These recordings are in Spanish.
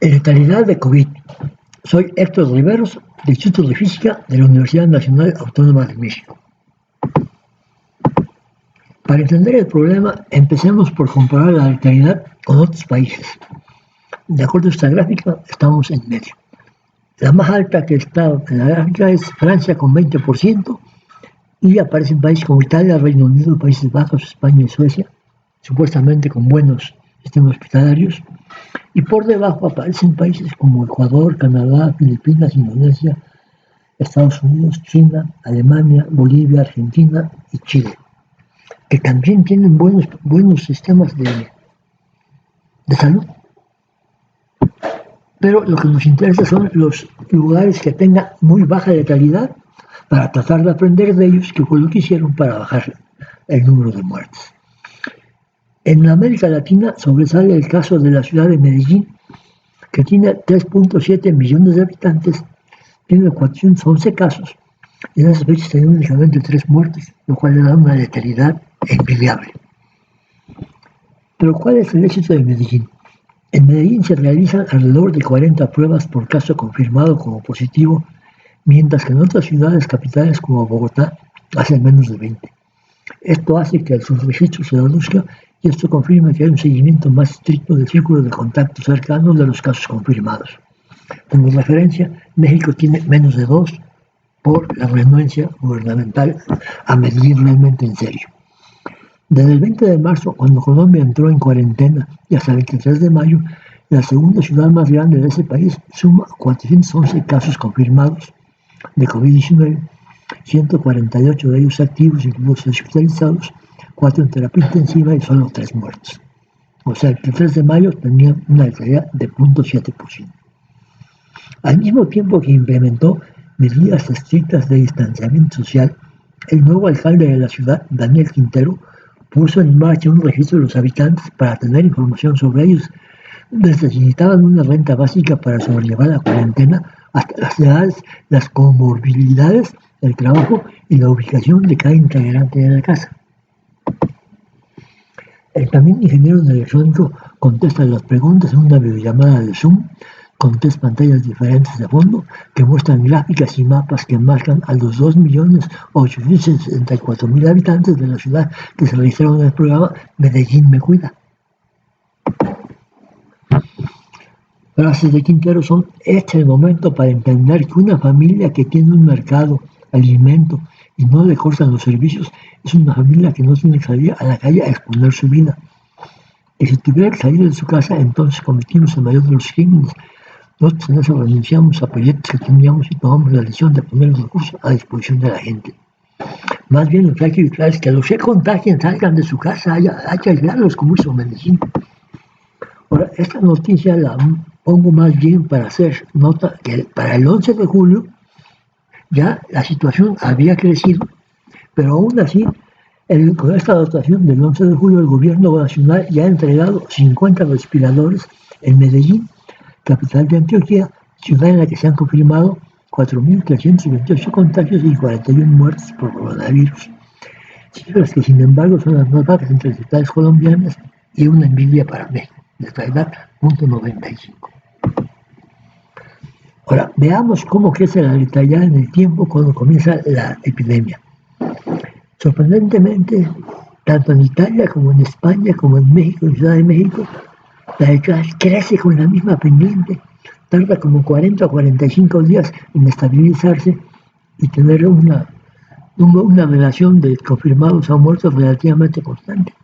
Letalidad de COVID. Soy Héctor Riveros, del Instituto de Física de la Universidad Nacional Autónoma de México. Para entender el problema, empecemos por comparar la letalidad con otros países. De acuerdo a esta gráfica, estamos en medio. La más alta que está en la gráfica es Francia con 20%, y aparecen países como Italia, Reino Unido, Países Bajos, España y Suecia, supuestamente con buenos sistemas hospitalarios. Y por debajo aparecen países como Ecuador, Canadá, Filipinas, Indonesia, Estados Unidos, China, Alemania, Bolivia, Argentina y Chile, que también tienen buenos sistemas de salud. Pero lo que nos interesa son los lugares que tengan muy baja letalidad para tratar de aprender de ellos qué fue lo que hicieron para bajar el número de muertes. En América Latina sobresale el caso de la ciudad de Medellín, que tiene 3.7 millones de habitantes, tiene 411 casos, y en esas fechas tiene únicamente 3 muertes, lo cual le da una letalidad envidiable. Pero ¿cuál es el éxito de Medellín? En Medellín se realizan alrededor de 40 pruebas por caso confirmado como positivo, mientras que en otras ciudades capitales como Bogotá hacen menos de 20. Esto hace que el subregistro se reduzca y esto confirma que hay un seguimiento más estricto del círculo de contacto cercano de los casos confirmados. Como referencia, México tiene menos de 2 por la renuencia gubernamental a medir realmente en serio. Desde el 20 de marzo, cuando Colombia entró en cuarentena, y hasta el 23 de mayo, la segunda ciudad más grande de ese país suma 411 casos confirmados de COVID-19, 148 de ellos activos, incluidos hospitalizados, 4 en terapia intensiva y solo 3 muertos. O sea, el 3 de mayo tenía una letalidad de 0.7%. Al mismo tiempo que implementó medidas estrictas de distanciamiento social, el nuevo alcalde de la ciudad, Daniel Quintero, puso en marcha un registro de los habitantes para tener información sobre ellos, desde si necesitaban una renta básica para sobrellevar la cuarentena hasta las edades, las comorbilidades, el trabajo y la ubicación de cada integrante de la casa. El también ingeniero en electrónico contesta las preguntas en una videollamada de Zoom con 3 pantallas diferentes de fondo que muestran gráficas y mapas que marcan a los 2.864.000 habitantes de la ciudad que se registraron en el programa Medellín Me Cuida. Frases de Quintero son: este es el momento para entender que una familia que tiene un mercado, alimento y no le cortan los servicios es una familia que no tiene que salir a la calle a exponer su vida. Y si tuviera que salir de su casa, entonces cometimos el mayor de los crímenes. Nosotros en eso renunciamos a proyectos que teníamos y tomamos la decisión de poner los recursos a disposición de la gente. Más bien lo que hay que evitar es que los que contagien salgan de su casa, hay que aislarlos como hizo Medellín. Ahora, esta noticia la pongo más bien para hacer nota que para el 11 de julio ya la situación había crecido, pero aún así, con esta dotación del 11 de julio, el gobierno nacional ya ha entregado 50 respiradores en Medellín, capital de Antioquia, ciudad en la que se han confirmado 4.328 contagios y 41 muertes por coronavirus. Cifras que, sin embargo, son las más bajas entre las ciudades colombianas y una envidia para México, de letalidad 0.95. Ahora, veamos cómo crece la letalidad en el tiempo cuando comienza la epidemia. Sorprendentemente, tanto en Italia como en España, como en México, en Ciudad de México, la letalidad crece con la misma pendiente, tarda como 40 o 45 días en estabilizarse y tener una relación de confirmados a muertos relativamente constante.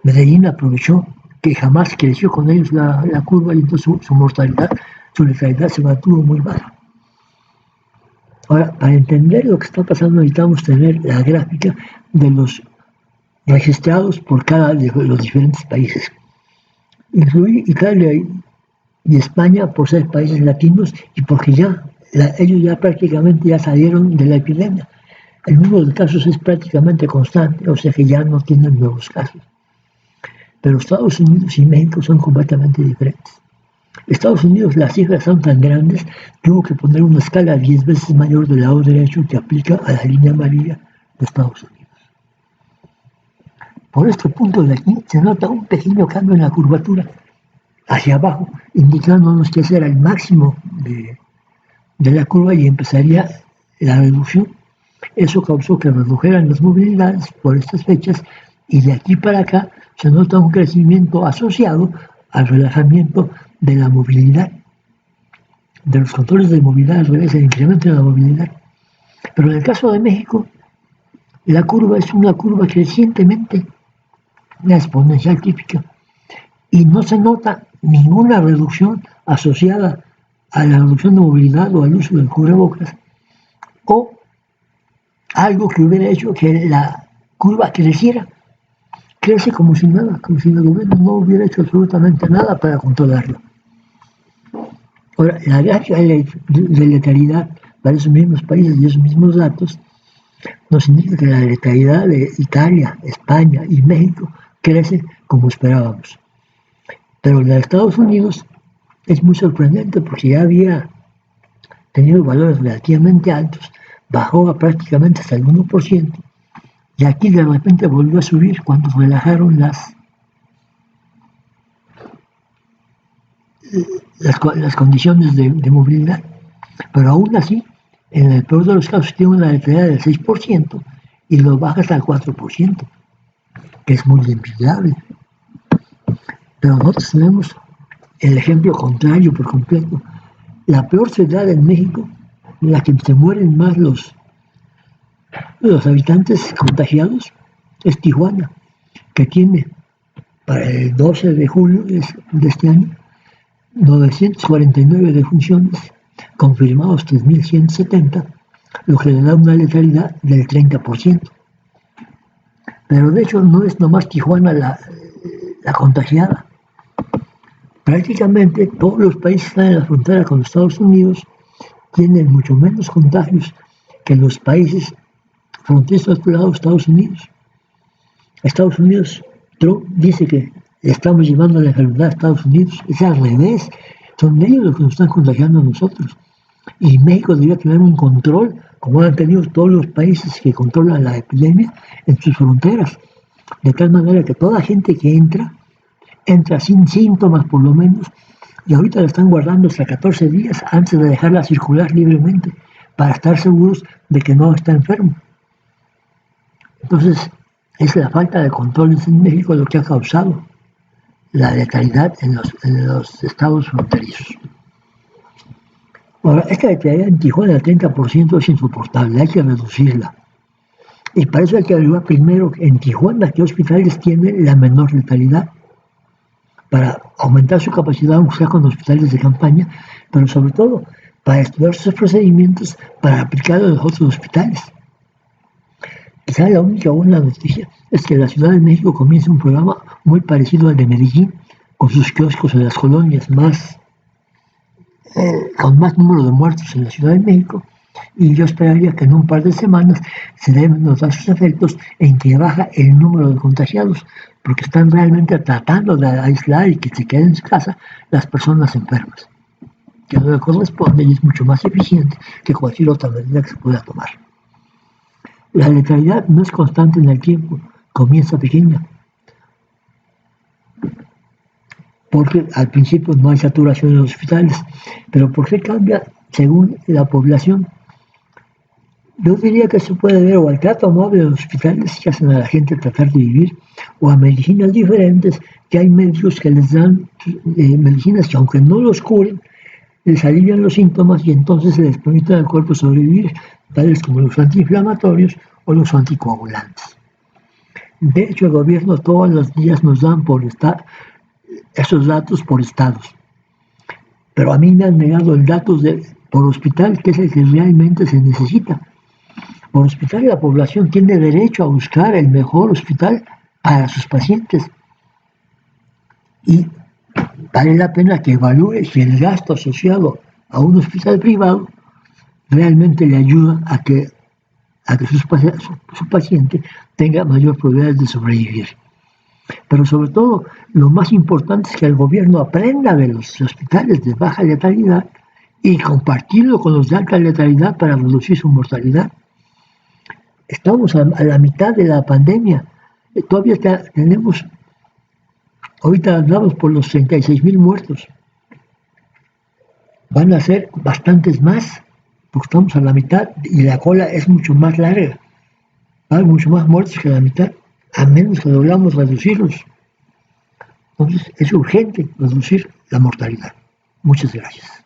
Medellín aprovechó que jamás creció con ellos la curva y entonces su mortalidad, su letalidad se mantuvo muy baja. Ahora, para entender lo que está pasando necesitamos tener la gráfica de los registrados por cada de los diferentes países. Incluir Italia y España por ser países latinos y porque ellos ya prácticamente ya salieron de la epidemia. El número de casos es prácticamente constante, o sea que ya no tienen nuevos casos. Pero Estados Unidos y México son completamente diferentes. Estados Unidos, las cifras son tan grandes que hubo que poner una escala 10 veces mayor del lado derecho que aplica a la línea amarilla de Estados Unidos. Por este punto de aquí se nota un pequeño cambio en la curvatura. hacia abajo, indicándonos que ese era el máximo de la curva y empezaría la reducción. Eso causó que redujeran las movilidades por estas fechas y de aquí para acá se nota un crecimiento asociado al relajamiento de la movilidad, de los controles de movilidad, al revés, el incremento de la movilidad. Pero en el caso de México, la curva es una curva crecientemente, una exponencial típica, y no se nota ninguna reducción asociada a la reducción de movilidad o al uso del cubrebocas, o algo que hubiera hecho que la curva creciera. Crece como si nada, como si el gobierno no hubiera hecho absolutamente nada para controlarlo. Ahora, la gracia de letalidad para esos mismos países y esos mismos datos nos indica que la letalidad de Italia, España y México crece como esperábamos. Pero la de Estados Unidos es muy sorprendente porque ya había tenido valores relativamente altos, bajó a prácticamente hasta el 1%, y aquí de repente volvió a subir cuando relajaron las condiciones de movilidad. Pero aún así, en el peor de los casos tiene una letalidad del 6% y lo baja hasta el 4%, que es muy envidiable. Pero nosotros tenemos el ejemplo contrario por completo. La peor ciudad en México, en la que se mueren más los habitantes contagiados, es Tijuana, que tiene para el 12 de julio de este año 949 defunciones, confirmados 3.170, lo que le da una letalidad del 30%. Pero de hecho no es nomás Tijuana la contagiada. Prácticamente todos los países que están en la frontera con los Estados Unidos tienen mucho menos contagios que los países fronterizos por lado de Estados Unidos. Estados Unidos, Trump dice que estamos llevando la enfermedad a Estados Unidos. Es al revés. Son ellos los que nos están contagiando a nosotros. Y México debería tener un control, como han tenido todos los países que controlan la epidemia, en sus fronteras. De tal manera que toda gente que entra sin síntomas por lo menos, y ahorita la están guardando hasta 14 días antes de dejarla circular libremente, para estar seguros de que no está enfermo. Entonces, es la falta de controles en México lo que ha causado la letalidad en los estados fronterizos. Ahora, esta letalidad en Tijuana del 30% es insoportable, hay que reducirla. Y para eso hay que averiguar primero en Tijuana qué hospitales tienen la menor letalidad, para aumentar su capacidad, aunque sea con hospitales de campaña, pero sobre todo para estudiar sus procedimientos para aplicarlo en los otros hospitales. Quizá la única buena noticia es que la Ciudad de México comienza un programa muy parecido al de Medellín, con sus kioscos en las colonias con más número de muertos en la Ciudad de México, y yo esperaría que en un par de semanas se deben notar sus efectos en que baja el número de contagiados, porque están realmente tratando de aislar y que se queden en su casa las personas enfermas, que no le corresponde y es mucho más eficiente que cualquier otra medida que se pueda tomar. La letalidad no es constante en el tiempo, comienza pequeña, porque al principio no hay saturación en los hospitales, pero ¿por qué cambia según la población? Yo diría que se puede ver o al trato amable de los hospitales que hacen a la gente tratar de vivir, o a medicinas diferentes, que hay médicos que les dan medicinas que aunque no los curen, les alivian los síntomas y entonces les permiten al cuerpo sobrevivir, tales como los antiinflamatorios o los anticoagulantes. De hecho, el gobierno todos los días nos dan esos datos por estados. Pero a mí me han negado el dato por hospital, que es el que realmente se necesita. Por hospital la población tiene derecho a buscar el mejor hospital para sus pacientes. Y vale la pena que evalúe si el gasto asociado a un hospital privado realmente le ayuda a que su paciente tenga mayor probabilidad de sobrevivir. Pero sobre todo, lo más importante es que el gobierno aprenda de los hospitales de baja letalidad y compartirlo con los de alta letalidad para reducir su mortalidad. Estamos a la mitad de la pandemia. Todavía tenemos Ahorita andamos por los 36,000 muertos. Van a ser bastantes más, porque estamos a la mitad y la cola es mucho más larga. Hay mucho más muertos que la mitad, a menos que logramos reducirlos. Entonces es urgente reducir la mortalidad. Muchas gracias.